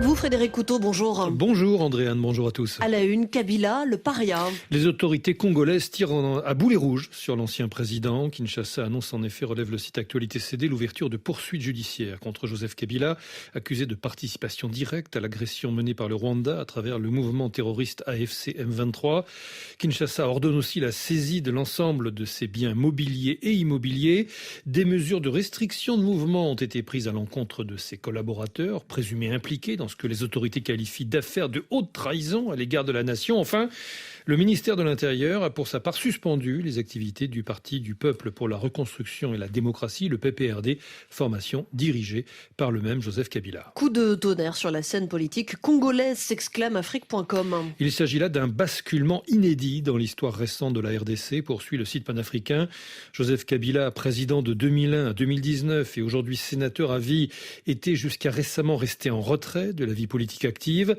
avec vous, Frédéric Couteau, bonjour. Bonjour Andréane, bonjour à tous. À la une, Kabila, le paria. Les autorités congolaises tirent à boulet rouge sur l'ancien président. Kinshasa annonce en effet, relève le site Actualité CD, l'ouverture de poursuites judiciaires contre Joseph Kabila, accusé de participation directe à l'agression menée par le Rwanda à travers le mouvement terroriste AFC M23. Kinshasa ordonne aussi la saisie de l'ensemble de ses biens mobiliers et immobiliers. Des mesures de restriction de mouvement ont été prises à l'encontre de ses collaborateurs, présumés impliqués dans ce que les autorités qualifient d'affaires de haute trahison à l'égard de la nation. Enfin, le ministère de l'Intérieur a pour sa part suspendu les activités du Parti du Peuple pour la Reconstruction et la Démocratie, le PPRD, formation dirigée par le même Joseph Kabila. Coup de tonnerre sur la scène politique congolaise, s'exclame Afrique.com. Il s'agit là d'un basculement inédit dans l'histoire récente de la RDC, poursuit le site panafricain. Joseph Kabila, président de 2001 à 2019 et aujourd'hui sénateur à vie, était jusqu'à récemment resté en retrait de la vie politique active.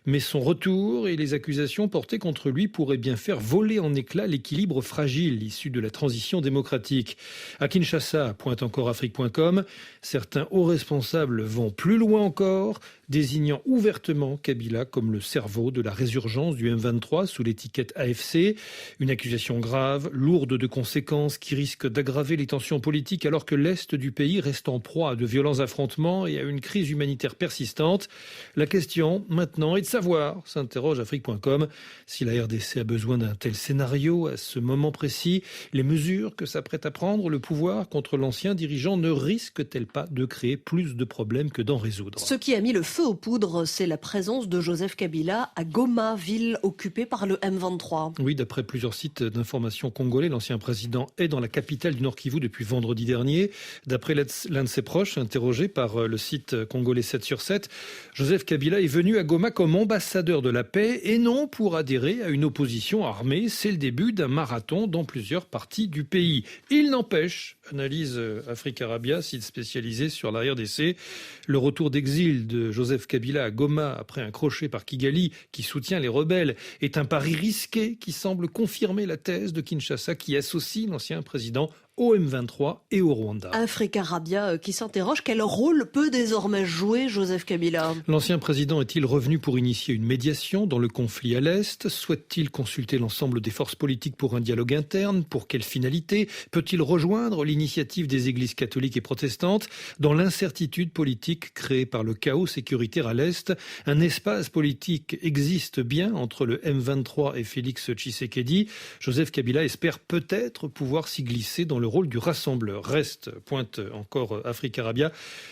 Mais son retour et les accusations portées contre lui pourraient bien faire voler en éclats l'équilibre fragile issu de la transition démocratique. À Kinshasa, pointe encore Afrique.com, certains hauts responsables vont plus loin encore, désignant ouvertement Kabila comme le cerveau de la résurgence du M23 sous l'étiquette AFC. Une accusation grave, lourde de conséquences qui risque d'aggraver les tensions politiques alors que l'Est du pays reste en proie à de violents affrontements et à une crise humanitaire persistante. La question maintenant est de savoir, s'interroge Afrique.com, si la RDC a besoin d'un tel scénario à ce moment précis. Les mesures que s'apprête à prendre le pouvoir contre l'ancien dirigeant ne risquent-elles pas de créer plus de problèmes que d'en résoudre ? Ce qui a mis le feu aux poudres, c'est la présence de Joseph Kabila à Goma, ville occupée par le M23. Oui, d'après plusieurs sites d'information congolais, l'ancien président est dans la capitale du Nord Kivu depuis vendredi dernier. D'après l'un de ses proches, interrogé par le site congolais 7 sur 7, Joseph Kabila est venu à Goma comme ambassadeur de la paix et non pour adhérer à une opposition armée. C'est le début d'un marathon dans plusieurs parties du pays. Il n'empêche, analyse Afrique Arabia, site spécialisé sur la RDC, le retour d'exil de Joseph Kabila à Goma après un crochet par Kigali qui soutient les rebelles est un pari risqué qui semble confirmer la thèse de Kinshasa qui associe l'ancien président au M23 et au Rwanda. Afrique Arabia qui s'interroge, quel rôle peut désormais jouer Joseph Kabila ? L'ancien président est-il revenu pour initier une médiation dans le conflit à l'Est ? Souhaite-t-il consulter l'ensemble des forces politiques pour un dialogue interne ? Pour quelle finalité ? Peut-il rejoindre l'initiative des églises catholiques et protestantes ? Dans l'incertitude politique créée par le chaos sécuritaire à l'Est, un espace politique existe bien entre le M23 et Félix Tshisekedi. Joseph Kabila espère peut-être pouvoir s'y glisser dans le rôle du rassembleur. Pointe encore Afrique Arabia,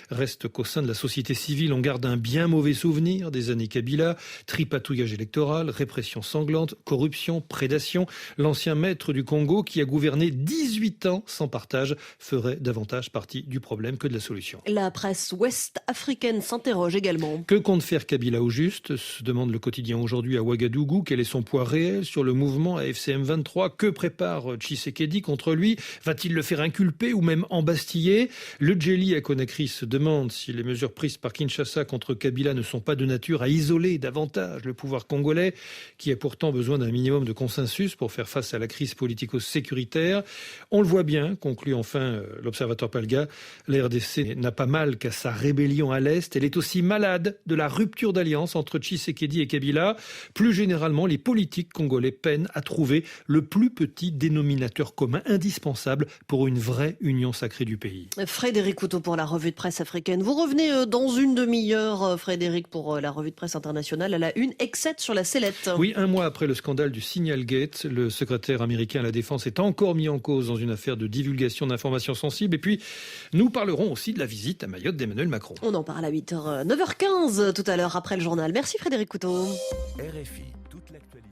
reste qu'au sein de la société civile, on garde un bien mauvais souvenir des années Kabila, tripatouillage électoral, répression sanglante, corruption, prédation. L'ancien maître du Congo, qui a gouverné 18 ans sans partage, ferait davantage partie du problème que de la solution. La presse ouest-africaine s'interroge également. Que compte faire Kabila au juste ? Se demande le quotidien aujourd'hui à Ouagadougou. Quel est son poids réel sur le mouvement AFC M23 ? Que prépare Tshisekedi contre lui ? Va-t-il le faire inculper ou même embastiller ? Le Djeli à Conakry se demande si les mesures prises par Kinshasa contre Kabila ne sont pas de nature à isoler davantage le pouvoir congolais, qui a pourtant besoin d'un minimum de consensus pour faire face à la crise politico-sécuritaire. On le voit bien, conclut enfin l'Observateur Palga, la RDC n'a pas mal qu'à sa rébellion à l'Est. Elle est aussi malade de la rupture d'alliance entre Tshisekedi et Kabila. Plus généralement, les politiques congolais peinent à trouver le plus petit dénominateur commun indispensable pour une vraie union sacrée du pays. Frédéric Couteau pour la revue de presse africaine. Vous revenez dans une demi-heure, Frédéric, pour la revue de presse internationale à la une, excès sur la sellette. Oui, un mois après le scandale du Signalgate, le secrétaire américain à la Défense est encore mis en cause dans une affaire de divulgation d'informations sensibles. Et puis, nous parlerons aussi de la visite à Mayotte d'Emmanuel Macron. On en parle à 9h15 tout à l'heure après le journal. Merci Frédéric Couteau. RFI, toute l'actualité.